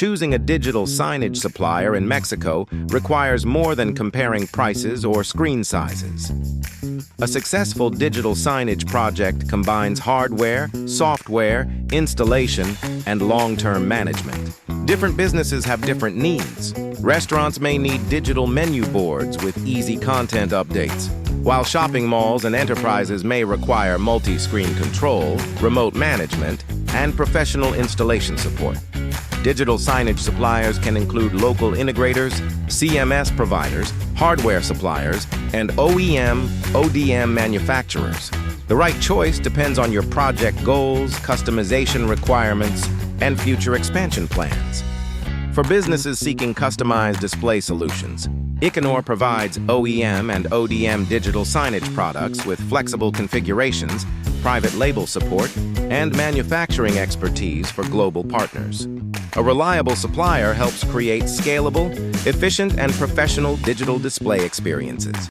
Choosing a digital signage supplier in Mexico requires more than comparing prices or screen sizes. A successful digital signage project combines hardware, software, installation, and long-term management. Different businesses have different needs. Restaurants may need digital menu boards with easy content updates, while shopping malls and enterprises may require multi-screen control, remote management, and professional installation support. Digital signage suppliers can include local integrators, CMS providers, hardware suppliers, and OEM/ODM manufacturers. The right choice depends on your project goals, customization requirements, and future expansion plans. For businesses seeking customized display solutions, Ikinor provides OEM and ODM digital signage products with flexible configurations, private label support, and manufacturing expertise for global partners. A reliable supplier helps create scalable, efficient, and professional digital display experiences.